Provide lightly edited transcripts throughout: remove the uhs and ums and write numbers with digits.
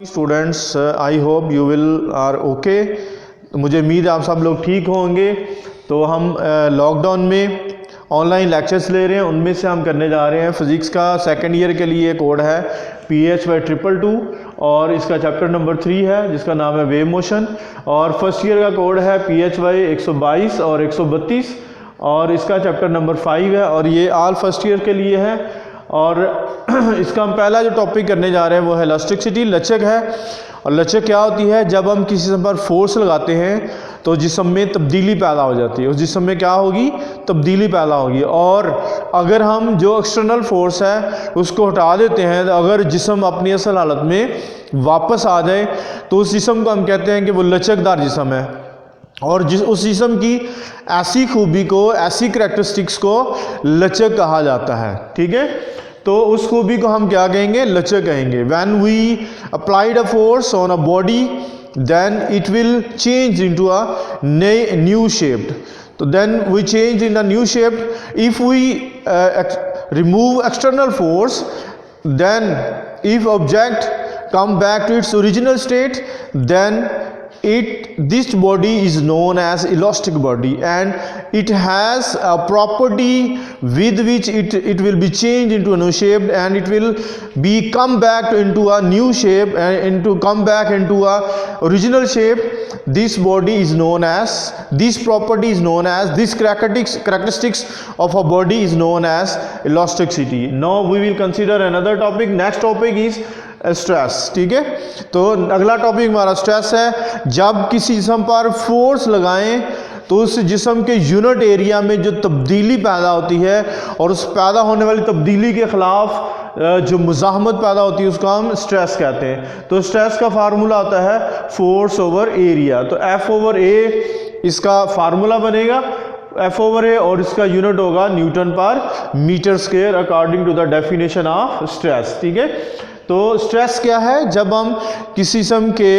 Students, I hope you will are okay. मुझे उम्मीद है आप सब लोग ठीक होंगे। तो हम लॉकडाउन में ऑनलाइन लेक्चर्स ले रहे हैं, उनमें से हम करने जा रहे हैं फिज़िक्स का सेकंड ईयर के लिए कोड है PH/222 और इसका चैप्टर नंबर 3 है जिसका नाम है वेव मोशन। और फर्स्ट ईयर का कोड है PH/122 और 132 और इसका चैप्टर नंबर 5 है और ये ऑल फर्स्ट ईयर के लिए है। और इसका हम पहला जो टॉपिक करने जा रहे हैं वो है इलास्टिसिटी, लचक है। और लचक क्या होती है? जब हम किसी जिस्म पर फोर्स लगाते हैं तो जिस्म में तब्दीली पैदा हो जाती है, उस जिस्म में क्या होगी? तब्दीली पैदा होगी। और अगर हम जो एक्सटर्नल फोर्स है उसको हटा देते हैं, तो अगर जिस्म अपनी असल हालत में वापस आ जाए तो उस जिस्म को हम कहते हैं कि वो लचकदार जिस्म है। और उस जिस्म की ऐसी खूबी को, ऐसी करैक्टरिस्टिक्स को लचक कहा जाता है। ठीक है, तो उस खूबी को हम क्या कहेंगे? लचक कहेंगे। When we applied a force on a body then it will change into a new shaped. तो then we change in a new shaped if we remove external force, then if object come back to its original state, then this body is known as elastic body, and it has a property with which it will be changed into a new shape, and it will be come back into a new shape and come back into a original shape. This body is known as, this property is known as, this characteristics of a body is known as elasticity. Now we will consider another topic. Next topic is stress. ठीक है, तो अगला topic हमारा stress है। जब किसी जिस्म पर फोर्स लगाएं तो उस जिस्म के यूनिट एरिया में जो तब्दीली पैदा होती है और उस पैदा होने वाली तब्दीली के ख़िलाफ़ जो मुज़ाहमत पैदा होती है उसको हम स्ट्रेस कहते हैं। तो स्ट्रेस का फार्मूला होता है फोर्स ओवर एरिया। तो F/A इसका फार्मूला बनेगा, F/A, और इसका यूनिट होगा newton per metre square according to the definition of stress. ठीक है, तो स्ट्रेस क्या है? जब हम किसी जिस्म के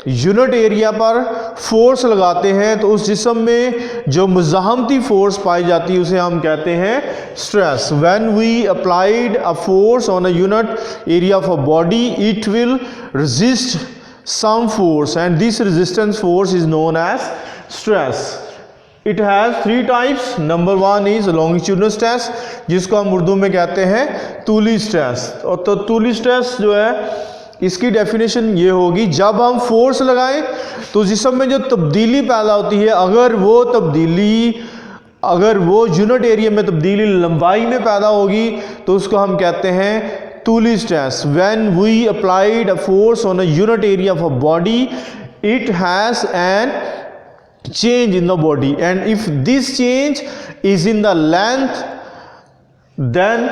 यूनिट एरिया पर फोर्स लगाते हैं तो उस जिस्म में जो मुज़ाहमती फोर्स पाई जाती है उसे हम कहते हैं stress. When we applied a force on a unit area of a body it will resist some force and this resistance force is known as stress. It has 3 types. Number 1 is longitudinal stress, जिसको हम उर्दू में कहते हैं तूली stress. और तो तूली stress जो है इसकी डेफिनेशन ये होगी, जब हम फोर्स लगाएं तो जिस्म में जो तब्दीली पैदा होती है, अगर वो यूनिट एरिया में तब्दीली लंबाई में पैदा होगी तो उसको हम कहते हैं तूली stress. When we applied a force on a unit area of a body it has an change in the body, and if this change is in the length then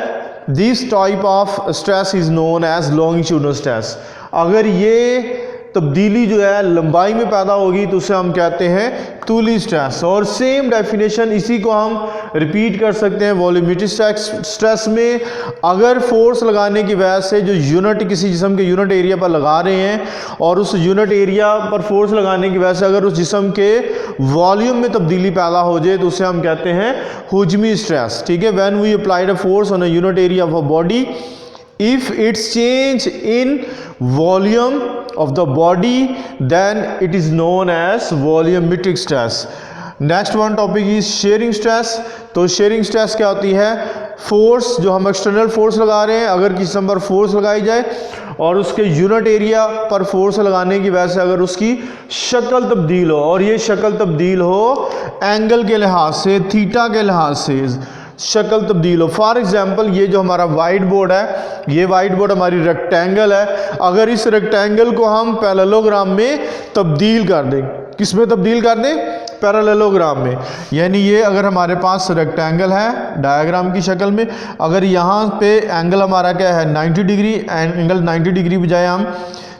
this type of stress is known as longitudinal stress. अगर ये तब्दीली जो है लंबाई में पैदा होगी तो उसे हम कहते हैं तूली स्ट्रेस। और सेम डेफिनेशन इसी को हम रिपीट कर सकते हैं वॉल्यूमेट्रिक स्ट्रेस में। अगर फोर्स लगाने की वजह से जो यूनिट किसी जिस्म के यूनिट एरिया पर लगा रहे हैं और उस यूनिट एरिया पर फोर्स लगाने की वजह से अगर उस जिस्म के वॉल्यूम में तब्दीली पैदा हो जाए तो उसे हम कहते हैं हुजमी स्ट्रेस। ठीक है, when we applied a force on a unit area of a body if it's change in volume of the body then it is known as volumetric stress. Next one topic is sharing stress. तो sharing stress क्या होती है? Force जो हम external force लगा रहे हैं, अगर किसी जिस्म पर फोर्स लगाई जाए और उसके यूनिट एरिया पर फोर्स लगाने की वजह से अगर उसकी शक्ल तब्दील हो, और ये शक्ल तब्दील हो एंगल के लिहाज से, थीटा के लिहाज से शक्ल तब्दील हो। फॉर एग्जांपल ये जो हमारा वाइट बोर्ड है, ये वाइट बोर्ड हमारी रेक्टेंगल है। अगर इस रेक्टेंगल को हम पैरेललोग्राम में तब्दील कर दें, किस में तब्दील कर दें? पैरेललोग्राम में। यानी ये अगर हमारे पास रेक्टेंगल है डायग्राम की शक्ल में, अगर यहाँ पे एंगल हमारा क्या है 90 डिग्री, एंगल 90 डिग्री बजाय हम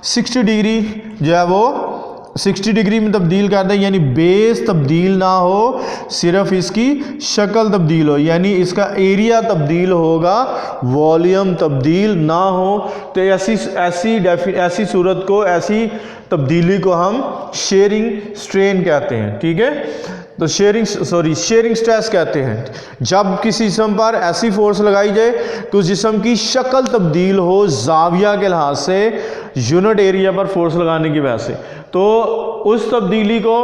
60 डिग्री जो है वो 60 डिग्री में तब्दील कर दें, यानी बेस तब्दील ना हो, सिर्फ इसकी शक्ल तब्दील हो, यानी इसका एरिया तब्दील होगा, वॉल्यूम तब्दील ना हो। तो ऐसी सूरत को, ऐसी तब्दीली को हम शेयरिंग स्ट्रेन कहते हैं। ठीक है, तो शेयरिंग स्ट्रेस कहते हैं जब किसी जिस्म पर ऐसी फोर्स लगाई जाए कि उस जिस्म की शक्ल तब्दील हो जाविया के लिहाज से यूनिट एरिया पर फोर्स लगाने की वजह से, तो उस तब्दीली को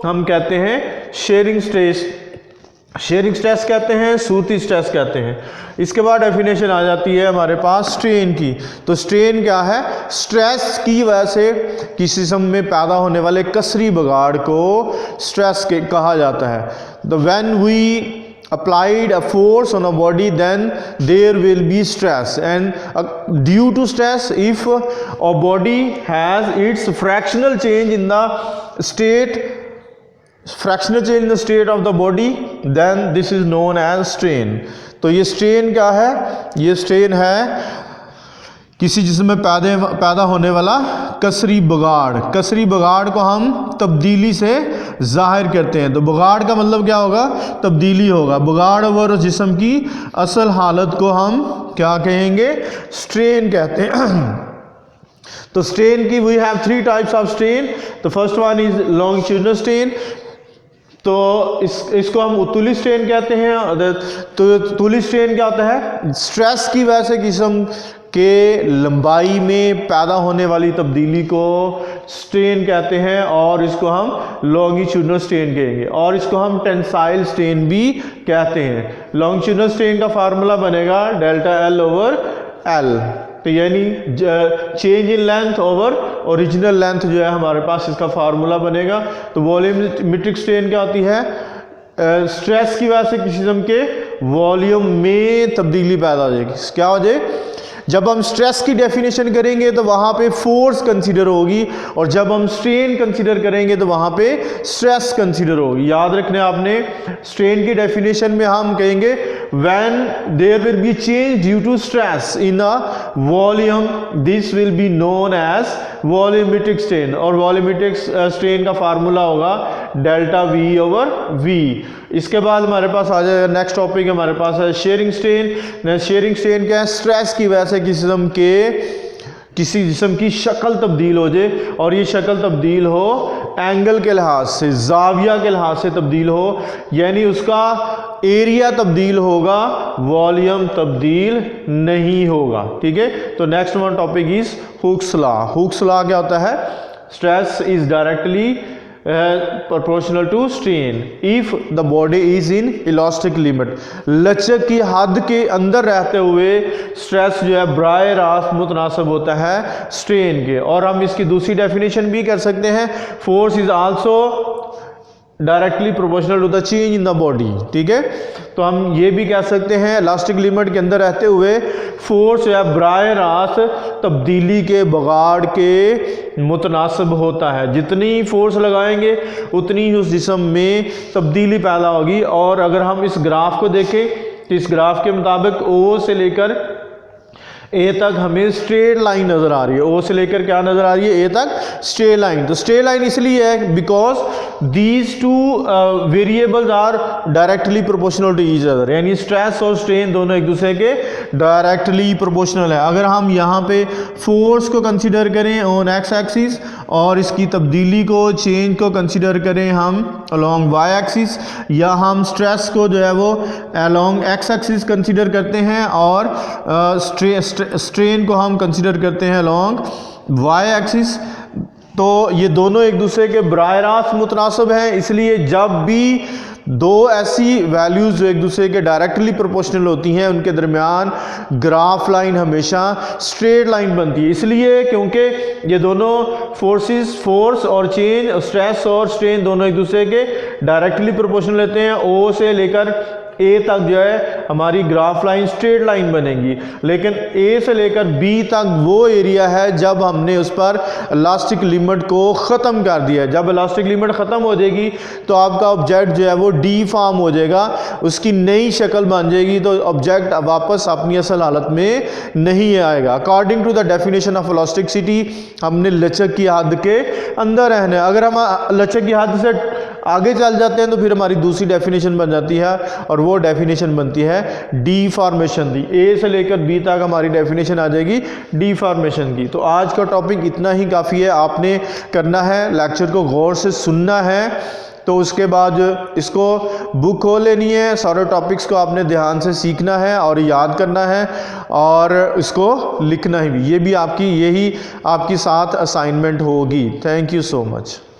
हम कहते हैं शेयरिंग स्ट्रेस कहते हैं, सूती स्ट्रेस कहते हैं। इसके बाद डेफिनेशन आ जाती है हमारे पास स्ट्रेन की। तो स्ट्रेन क्या है? स्ट्रेस की वजह से किसी जिस्म में पैदा होने वाले कसरी बिगाड़ को स्ट्रेस कहा जाता है। The when we applied a force on a body, then there will be stress, and due to stress, if a body has its fractional change in the state of the body, then this is known as strain. तो ये strain क्या है? ये strain है किसी जिस्म में पैदा होने वाला कसरी बिगाड़ को हम तब्दीली से जाहिर करते हैं। तो बिगाड़ का मतलब क्या होगा? तब्दीली होगा। बिगाड़ ओवर जिस्म की असल हालत को हम क्या कहेंगे? स्ट्रेन कहते हैं। तो स्ट्रेन की we have 3 types of strain. तो first one is longitudinal strain, तो इसको हम उत्तुली स्ट्रेन कहते हैं। तो उत्तुली स्ट्रेन क्या होता है? स्ट्रेस की वजह से जिस्म के लंबाई में पैदा होने वाली तब्दीली को स्ट्रेन कहते हैं, और इसको हम लॉन्गिट्यूडिनल स्ट्रेन कहेंगे, और इसको हम टेंसाइल स्ट्रेन भी कहते हैं। लॉन्गिट्यूडिनल स्ट्रेन का फार्मूला बनेगा डेल्टा L ओवर L, तो यानी change in length over original length जो है हमारे पास इसका फार्मूला बनेगा। तो वॉल्यूमेट्रिक स्ट्रेन क्या होती है? स्ट्रेस की वजह से किसी जिस्म के वॉल्यूम में तब्दीली पैदा हो जाएगी। क्या हो जाए? जब हम स्ट्रेस की डेफिनेशन करेंगे तो वहाँ पे फोर्स कंसीडर होगी, और जब हम स्ट्रेन कंसीडर करेंगे तो वहाँ पे स्ट्रेस कंसीडर होगी। याद रखना आपने, स्ट्रेन की डेफिनेशन में हम कहेंगे when there will be change due to stress in a volume, this will be known as volumetric strain, और वॉल्यूमेट्रिक स्ट्रेन का फार्मूला होगा डेल्टा V ओवर V। इसके बाद हमारे पास आ जाएगा नेक्स्ट टॉपिक हमारे पास है शेयरिंग स्ट्रेन। शेयरिंग स्ट्रेन क्या है? स्ट्रेस की वजह से किसी जिस्म की शक्ल तब्दील हो जाए, और ये शक्ल तब्दील हो एंगल के लिहाज से, जाविया के लिहाज से तब्दील हो, यानी उसका एरिया तब्दील होगा, वॉल्यूम तब्दील नहीं होगा। ठीक है, तो next one topic is Hooke's law. Hooke's law क्या होता है? Stress is directly proportional to strain if the body is in elastic limit। लचक की हद के अंदर रहते हुए स्ट्रेस जो है बराह रास्त मुतनासिब होता है स्ट्रेन के। और हम इसकी दूसरी डेफिनेशन भी कर सकते हैं, force is also directly proportional to the change in the body. ठीक है, तो हम ये भी कह सकते हैं इलास्टिक लिमिट के अंदर रहते हुए फोर्स या बराह रास्त तब्दीली के बिगाड़ के मुतनासिब होता है। जितनी फोर्स लगाएंगे उतनी ही उस जिस्म में तब्दीली पैदा होगी। और अगर हम इस ग्राफ को देखें तो इस ग्राफ के मुताबिक O से लेकर ए तक हमें स्ट्रेट लाइन नज़र आ रही है। O से लेकर क्या नज़र आ रही है? ए तक स्ट्रेट लाइन। तो स्ट्रेट लाइन इसलिए है because these two variables are directly proportional to each other, यानी स्ट्रेस और स्ट्रेन दोनों एक दूसरे के डायरेक्टली प्रोपोर्शनल है। अगर हम यहाँ पे फोर्स को कंसिडर करें ऑन एक्स एक्सिस और इसकी तब्दीली को, चेंज को कंसिडर करें हम अलोंग वाई एक्सिस, या हम स्ट्रेस को जो है वो अलोंग एक्स एक्सिस कंसिडर करते हैं और स्ट्रेन को हम कंसिडर करते हैं अलोंग वाई एक्सिस, तो ये दोनों एक दूसरे के बराह रास्त मुतनासिब हैं। इसलिए जब भी दो ऐसी वैल्यूज़ जो एक दूसरे के डायरेक्टली प्रोपोर्शनल होती हैं उनके दरमियान ग्राफ लाइन हमेशा स्ट्रेट लाइन बनती है। इसलिए क्योंकि ये दोनों फोर्स और चेंज, स्ट्रेस और स्ट्रेन दोनों एक दूसरे के डायरेक्टली प्रोपोर्शनल लेते हैं। O से लेकर A तक जो है हमारी ग्राफ लाइन स्ट्रेट लाइन बनेगी, लेकिन A से लेकर B तक वो एरिया है जब हमने उस पर इलास्टिक लिमिट को ख़त्म कर दिया है। जब इलास्टिक लिमिट ख़त्म हो जाएगी तो आपका ऑब्जेक्ट जो है वो डीफॉर्म हो जाएगा, उसकी नई शक्ल बन जाएगी, तो ऑब्जेक्ट वापस अपनी असल हालत में नहीं आएगा। According to the definition of elasticity हमने लचक की हद के अंदर रहना है। अगर हम लचक की हद से आगे चल जाते हैं तो फिर हमारी दूसरी डेफिनेशन बन जाती है, और वो डेफिनेशन बनती है डीफॉर्मेशन की। A से लेकर B तक हमारी डेफिनेशन आ जाएगी डीफॉर्मेशन की। तो आज का टॉपिक इतना ही काफ़ी है। आपने करना है लेक्चर को गौर से सुनना है, तो उसके बाद इसको बुक खोल लेनी है, सारे टॉपिक्स को आपने ध्यान से सीखना है और याद करना है और इसको लिखना ही भी, ये भी आपकी यही आपकी 7 असाइनमेंट होगी। Thank you so much.